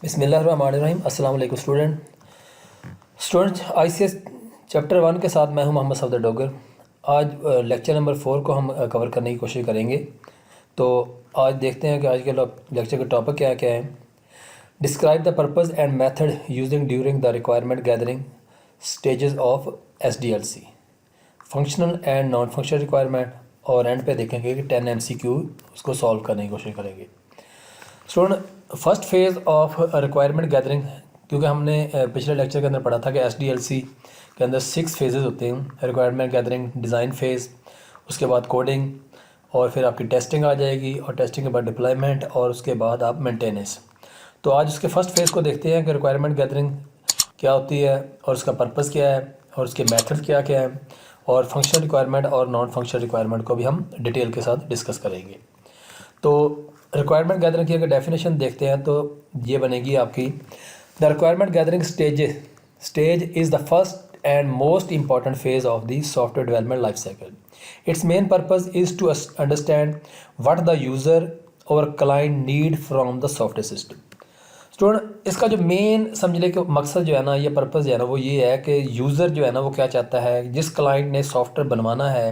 बिस्मिल्लाहिर्रहमानिर्रहीम। अस्सलाम वालेकुम स्टूडेंट ICS चैप्टर 1 के साथ मैं हूं मोहम्मद सफदर डोगर। आज लेक्चर नंबर 4 को हम कवर करने की कोशिश करेंगे। तो आज देखते हैं कि आज के लेक्चर का टॉपिक क्या क्या है। Describe the purpose and method using during the requirement gathering stages of SDLC, functional and non functional requirement, और एंड पे देखेंगे कि 10 MCQ उसको सॉल्व करने की कोशिश करेंगे। Student, first phase of requirement gathering, क्योंकि हमने पिछले लेक्चर के अंदर पढ़ा था कि SDLC के अंदर 6 फेजेज़ होते हैं। रिक्वायरमेंट गैदरिंग, डिज़ाइन फेज़, उसके बाद कोडिंग, और फिर आपकी टेस्टिंग आ जाएगी, और टेस्टिंग के बाद डिप्लॉयमेंट, और उसके बाद आप मेंटेनेंस। तो आज उसके फर्स्ट फेज़ को देखते हैं कि रिक्वायरमेंट गैदरिंग क्या होती है और उसका पर्पज़ क्या है और उसके मेथड क्या क्या है, और फंक्शनल रिक्वायरमेंट और नॉन फंक्शनल रिक्वायरमेंट को भी हम डिटेल के साथ डिस्कस करेंगे। तो रिक्वायरमेंट गैदरिंग की अगर डेफिनेशन देखते हैं तो ये बनेगी आपकी, the requirement gathering stage is the first and most important phase of the software development life cycle. Its main purpose is to understand what the user और client need from the software system. Student, इसका जो main समझने का मकसद जो है ना, ये पर्पज़ जो है ना, वो ये है कि यूज़र जो है ना वो क्या चाहता है। जिस क्लाइंट ने सॉफ्टवेयर बनवाना है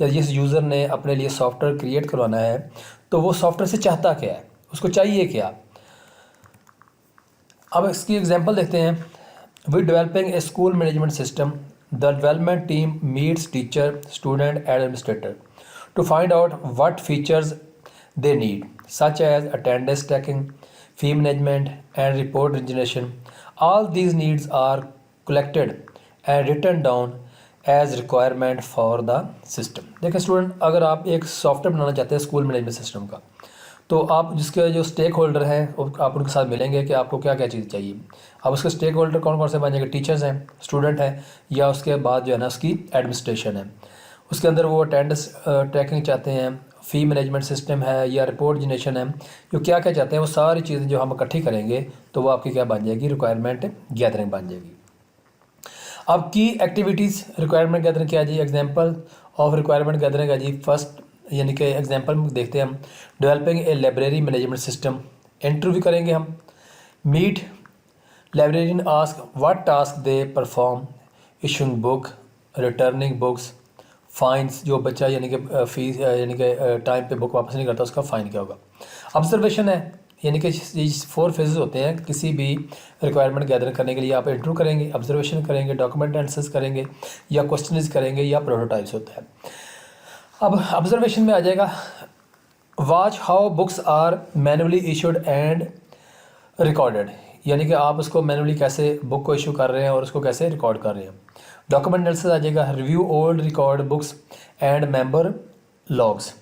या जिस यूज़र ने अपने लिए सॉफ्टवेयर क्रिएट करवाना है, तो वो सॉफ्टवेयर से चाहता क्या है, उसको चाहिए क्या। अब इसकी एग्जांपल देखते हैं। We developing a school management system, the development team meets teacher, student and administrator to find out what features they need, such as attendance tracking, fee management, and report generation. All these needs are collected and written down as requirement for the system. देखिए student, अगर आप एक software बनाना चाहते हैं school management system का, तो आप जिसके जो स्टेक होल्डर हैं आप उनके साथ मिलेंगे कि आपको क्या क्या चीज़ चाहिए। अब उसके स्टेक होल्डर कौन कौन से बन जाएंगे? टीचर्स हैं, स्टूडेंट हैं, या उसके बाद जो है ना उसकी एडमिनिस्ट्रेशन है। उसके अंदर वो अटेंडेंस ट्रैकिंग चाहते हैं, फ़ी मैनेजमेंट सिस्टम है, या रिपोर्ट जनरेशन है, जो क्या क्या चाहते हैं वो सारी चीज़ें जो हम इकट्ठी करेंगे तो वो आपकी क्या बन जाएगी? रिक्वायरमेंट गैदरिंग बन जाएगी। अब की एक्टिविटीज़ रिक्वायरमेंट गैदरिंग क्या है जी? एग्जांपल ऑफ रिक्वायरमेंट गैदरिंग है जी। फर्स्ट यानी कि एग्जांपल देखते हैं हम। Developing a library management system, interview करेंगे हम। Meet librarian ask what task they perform, issuing book, returning books, fines, जो बच्चा यानी कि फीस यानी कि टाइम पे बुक वापस नहीं करता उसका फ़ाइन क्या होगा। ऑब्जर्वेशन है, यानी कि 4 फेजेस होते हैं किसी भी रिक्वायरमेंट गैदर करने के लिए। आप इंटरव्यू करेंगे, ऑब्जर्वेशन करेंगे, डॉक्यूमेंट एनालिसिस करेंगे, या क्वेश्चंस करेंगे, या प्रोटोटाइप्स होता है। अब ऑब्जर्वेशन में आ जाएगा, watch how books are manually issued and recorded, यानी कि आप उसको मैनुअली कैसे बुक को इशू कर रहे हैं और उसको कैसे रिकॉर्ड कर रहे हैं। डॉक्यूमेंट एनालिसिस आ जाएगा, review old record books and member logs.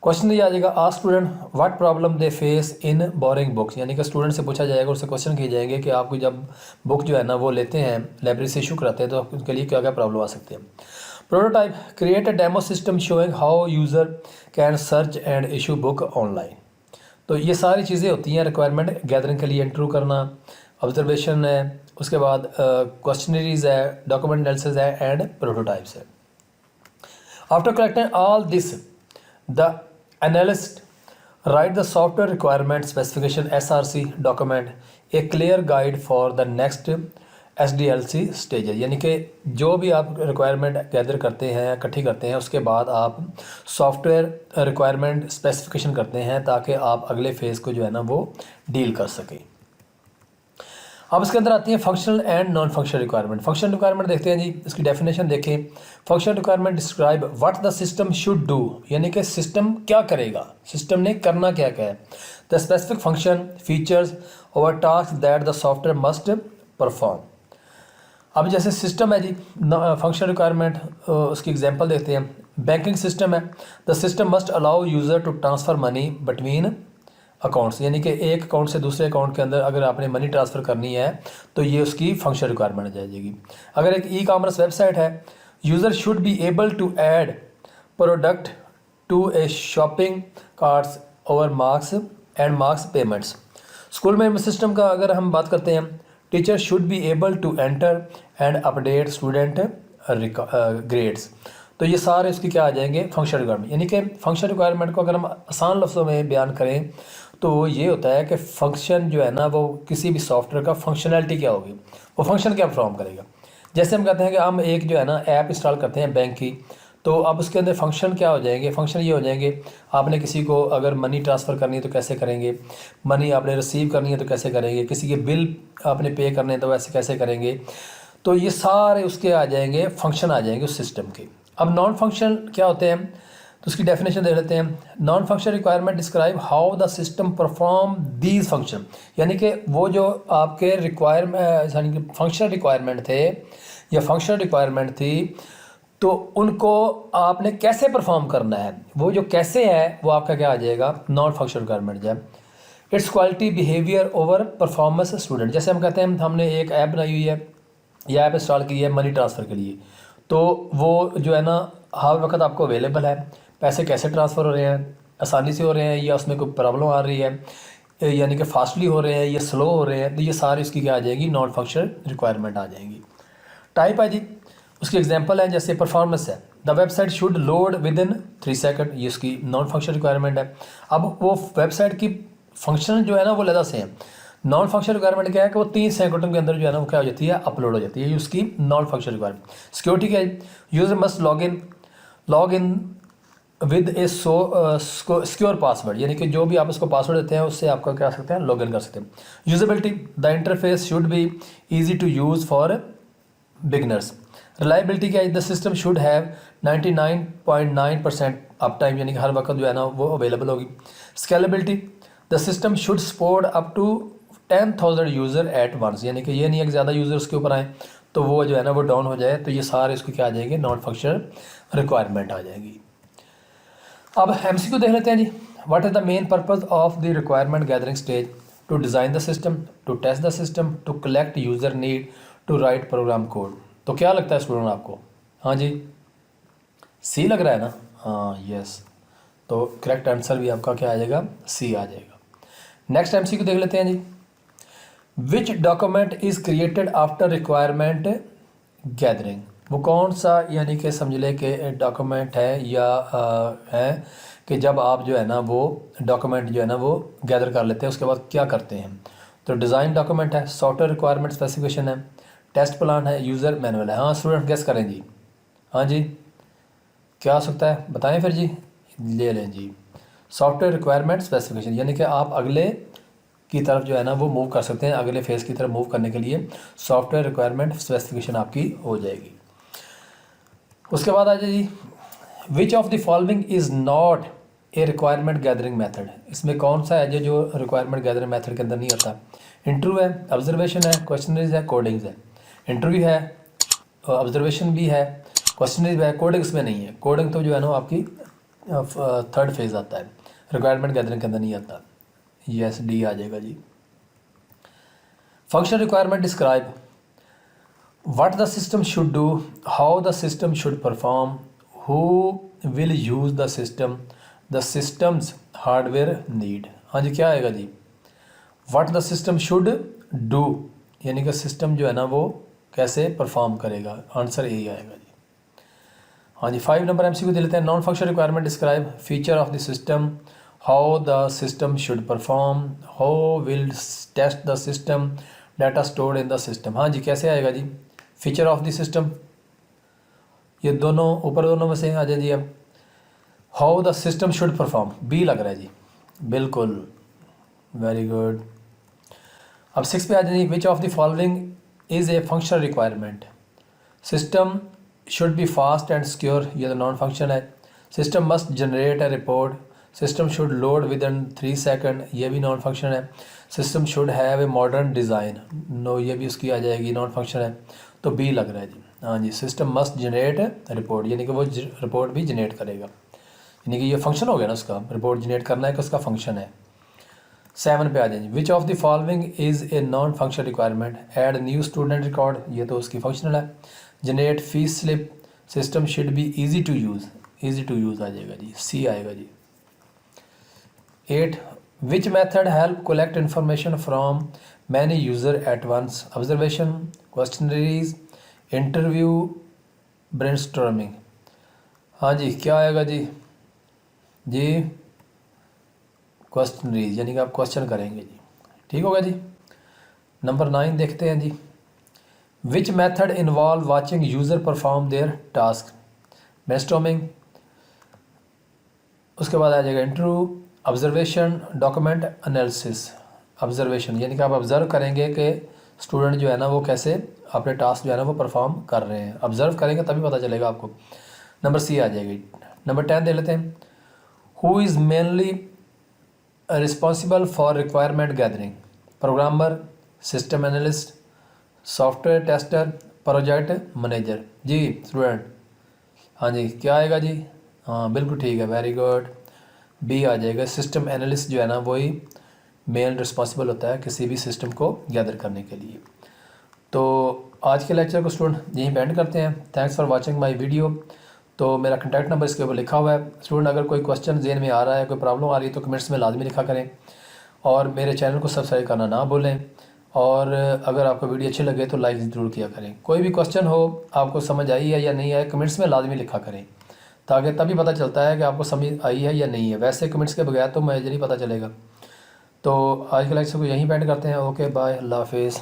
Question ये आ जाएगा, ask student what problem they face in boring books, यानी कि स्टूडेंट से पूछा जाएगा, उससे क्वेश्चन किए जाएंगे कि आपको जब बुक जो है ना वो लेते हैं लाइब्रेरी से इशू कराते हैं तो उनके लिए क्या क्या प्रॉब्लम आ सकती है। Prototype, create a demo system showing how user can search and issue book online. तो ये सारी चीज़ें होती हैं रिक्वायरमेंट गैदरिंग के लिए। इंटरव्यू करना, ऑब्जर्वेशन है, उसके बाद क्वेश्चनरीज है, डॉक्यूमेंट एनालिसिस है, एंड प्रोटोटाइप्स है। After collecting all this, the analyst right the software requirement specification SRC document, A clear guide for the next SDLC stage, यानी कि जो भी आप रिक्वायरमेंट गैदर करते हैं, इकट्ठी करते हैं, उसके बाद आप सॉफ्टवेयर रिक्वायरमेंट स्पेसिफिकेशन करते हैं ताकि आप अगले फेज़ को जो है ना वो डील कर सकें। अब इसके अंदर आती है functional and non functional requirement. Functional requirement देखते हैं जी, इसकी डेफिनेशन देखें। Functional requirement describe what the system should do, यानी कि सिस्टम क्या करेगा, सिस्टम ने करना क्या क्या है। द स्पेसिफिक फंक्शन, फीचर्स और task that the software must perform. अब जैसे सिस्टम है जी, फंक्शनल रिक्वायरमेंट, उसकी एग्जांपल देखते हैं। बैंकिंग सिस्टम है, the system must allow user to transfer money between accounts, यानी कि एक अकाउंट से दूसरे अकाउंट के अंदर अगर आपने मनी ट्रांसफ़र करनी है तो ये उसकी फंक्शनल रिक्वायरमेंट आ जाएगी। अगर एक ई-कॉमर्स वेबसाइट है, user should be able to add product to a shopping carts और मार्क्स पेमेंट्स। स्कूल में सिस्टम का अगर हम बात करते हैं, teacher should be able to enter and update student grades. तो ये सारे इसकी क्या आ जाएंगे? Functional requirement. यानी कि फंक्शनल रिक्वायरमेंट को अगर हम आसान लफ्ज़ों में बयान करें तो ये होता है कि फंक्शन जो है ना वो किसी भी सॉफ्टवेयर का फंक्शनैलिटी क्या होगी, वो फंक्शन क्या परफॉर्म करेगा। जैसे हम कहते हैं कि हम एक जो है ना ऐप इंस्टॉल करते हैं बैंक की, तो अब उसके अंदर फंक्शन क्या हो जाएंगे, फंक्शन ये हो जाएंगे, आपने किसी को अगर मनी ट्रांसफ़र करनी है तो कैसे करेंगे, मनी आपने रिसीव करनी है तो कैसे करेंगे, किसी के बिल आपने पे करने हैं तो वैसे कैसे करेंगे। तो ये सारे उसके आ जाएंगे, फंक्शन आ जाएंगे उस सिस्टम के। अब नॉन फंक्शन क्या होते हैं, तो उसकी डेफिनेशन दे लेते हैं। Non function requirement describe how the system perform these function, यानी कि वो जो आपके रिक्वायरमेंट यानी कि फंक्शनल रिक्वायरमेंट थे या फंक्शनल रिक्वायरमेंट थी, तो उनको आपने कैसे परफॉर्म करना है, वो जो कैसे है वो आपका क्या आ जाएगा, नॉन फंक्शनल रिक्वायरमेंट जो है। It's quality behaviour over performance student, जैसे हम कहते हैं हमने एक ऐप बनाई हुई है, ये ऐप इंस्टॉल की है मनी ट्रांसफ़र के लिए, तो वो जो है ना हर वक्त आपको अवेलेबल है, पैसे कैसे ट्रांसफ़र हो रहे हैं, आसानी से हो रहे हैं या उसमें कोई प्रॉब्लम आ रही है, यानी कि फास्टली हो रहे हैं या स्लो हो रहे हैं, तो ये सारी उसकी क्या आ जाएगी, नॉन फंक्शनल रिक्वायरमेंट आ जाएंगी। टाइप है जी, उसकी एग्जांपल है जैसे परफॉर्मेंस है, the website should load within 3 second, ये उसकी नॉन फंक्शनल रिक्वायरमेंट है। अब वो वेबसाइट की फंक्शन जो है ना वो अलग से है, नॉन फंक्शनल रिक्वायरमेंट क्या है कि वो 3 सेकंडों के अंदर जो है ना वो क्या हो जाती है, अपलोड हो जाती है, ये उसकी नॉन फंक्शनल रिक्वायरमेंट। सिक्योरिटी क्या है, user must log in with A secure password, यानी कि जो भी आप उसको पासवर्ड देते हैं उससे आपका क्या सकते हैं, लॉग इन कर सकते हैं। Usability, the interface should be easy to use for beginners. Reliability क्या है, the system should have 99.9% uptime, यानी कि हर वक्त जो है ना वो अवेलेबल होगी। Scalability, the system should support up to 10,000 user at once, यानी कि ये नहीं है कि ज़्यादा यूज़र उसके ऊपर आए तो वो जो है ना वो डाउन हो जाए, तो ये सारे इसको क्या आ जाएंगे, नॉन फंक्शनल रिक्वायरमेंट आ जाएगी। अब एमसीक्यू देख लेते हैं जी। What is the main purpose of the requirement gathering stage, to design the system, to test the system, to collect user need, to write program code. तो क्या लगता है स्टूडेंट आपको, हाँ जी सी लग रहा है ना, हाँ यस, तो करेक्ट आंसर भी आपका क्या आ जाएगा, सी आ जाएगा। नेक्स्ट एमसीक्यू देख लेते हैं जी। Which document is created after requirement gathering, वो कौन सा यानी कि समझ लें कि डॉक्यूमेंट है या है कि जब आप जो है ना वो डॉक्यूमेंट जो है ना वो गैदर कर लेते हैं उसके बाद क्या करते हैं। तो डिज़ाइन डॉक्यूमेंट है, सॉफ्टवेयर रिक्वायरमेंट स्पेसिफिकेशन है, टेस्ट प्लान है, यूज़र मैनुअल है। हाँ स्टूडेंट गेस करें जी, हाँ जी क्या हो सकता है बताएं फिर जी, ले लें जी सॉफ्टवेयर रिक्वायरमेंट स्पेसिफिकेशन, यानी कि आप अगले की तरफ जो है ना वो मूव कर सकते हैं, अगले फेज़ की तरफ मूव करने के लिए सॉफ्टवेयर रिक्वायरमेंट स्पेसिफिकेशन आपकी हो जाएगी। उसके बाद आ जाए जी, which of the following is not a requirement gathering method, इसमें कौन सा है जो रिक्वायरमेंट गैदरिंग मेथड के अंदर नहीं आता। इंटरव्यू है, ऑब्जर्वेशन है, क्वेश्चनरीज है, कोडिंग्स है। इंटरव्यू है, ऑब्जर्वेशन भी है, क्वेश्चनरीज भी है, कोडिंग्स में नहीं है। कोडिंग तो जो है ना आपकी थर्ड फेज़ आता है, रिक्वायरमेंट गैदरिंग के अंदर नहीं आता। यस डी आ जाएगा जी। Function requirement describe what the system should do, how the system should perform, who will use the system, the system's hardware need। हाँ जी क्या आएगा जी, what the system should do, यानी कि सिस्टम जो है ना वो कैसे परफॉर्म करेगा, आंसर यही आएगा जी। हाँ जी 5 नंबर एमसीक्यू दे लेते हैं। Non functional requirement describe feature of the system, how the system should perform, how will test the system, data stored in the system. हाँ जी कैसे आएगा जी, फीचर ऑफ द सिस्टम, ये दोनों ऊपर दोनों में से आ जाए जी। अब how the system should perform, B लग रहा है जी, बिल्कुल वेरी गुड। अब 6 पे आ जाए जी, which of the following is a functional requirement, system should be fast and secure, ये तो नॉन फंक्शन है। System must generate a report, system should load within 3 second, ये भी नॉन फंक्शन है। System should have a modern design, no ये भी उसकी आ जाएगी, नॉन फंक्शन है, तो बी लग रहा है जी। हाँ जी सिस्टम मस्ट जनरेट रिपोर्ट, यानी कि वो रिपोर्ट भी जनरेट करेगा, यानी कि ये फंक्शन हो गया ना उसका, रिपोर्ट जनरेट करना है कि उसका फंक्शन है। 7 पे आ जाएंगे, which of the following is a non functional requirement, add new student record, ये तो उसकी फंक्शनल है। Generate fees slip, system should be easy to use, easy to use आ जाएगा जी, सी आएगा जी। 8 which method help collect information from many user at once, observation, questionnaires, interview, brainstorming. हाँ जी क्या आएगा जी, जी क्वेश्चनरीज, यानी कि आप क्वेश्चन करेंगे जी। ठीक होगा जी। नंबर 9 देखते हैं जी। Which method involve watching user perform their task, brainstorming. उसके बाद आ जाएगा interview, observation, document analysis. Observation यानी कि आप ऑब्ज़र्व करेंगे कि स्टूडेंट जो है ना वो कैसे अपने टास्क जो है ना वो परफॉर्म कर रहे हैं। ऑब्ज़र्व करेंगे तभी पता चलेगा आपको। नंबर सी आ जाएगी। नंबर 10 दे लेते हैं। Who is mainly responsible for requirement gathering, programmer, system analyst, software tester, project manager. जी स्टूडेंट, हाँ जी क्या आएगा जी? हाँ बिल्कुल ठीक है, वेरी गुड, बी आ जाएगा। सिस्टम एनालिस्ट जो है ना वही मेन रिस्पॉन्सिबल होता है किसी भी सिस्टम को गैदर करने के लिए। तो आज के लेक्चर को स्टूडेंट यहीं पे एंड करते हैं। Thanks for watching my video. तो मेरा कॉन्टैक्ट नंबर इसके ऊपर लिखा हुआ है। स्टूडेंट अगर कोई क्वेश्चन जेन में आ रहा है, कोई प्रॉब्लम आ रही है तो कमेंट्स में लाजमी लिखा करें और मेरे चैनल को सब्सक्राइब करना ना भूलें। और अगर आपको वीडियो अच्छी लगे तो लाइक ज़रूर किया करें। कोई भी क्वेश्चन हो, आपको समझ आई है या नहीं आई, कमेंट्स में लाजमी लिखा करें ताकि तभी पता चलता है कि आपको समझ आई है या नहीं है। वैसे कमेंट्स के बगैर तो मुझे नहीं पता चलेगा। तो आज के लेक्चर को यहीं पे एंड करते हैं। ओके बाय, अल्लाह हाफिज़।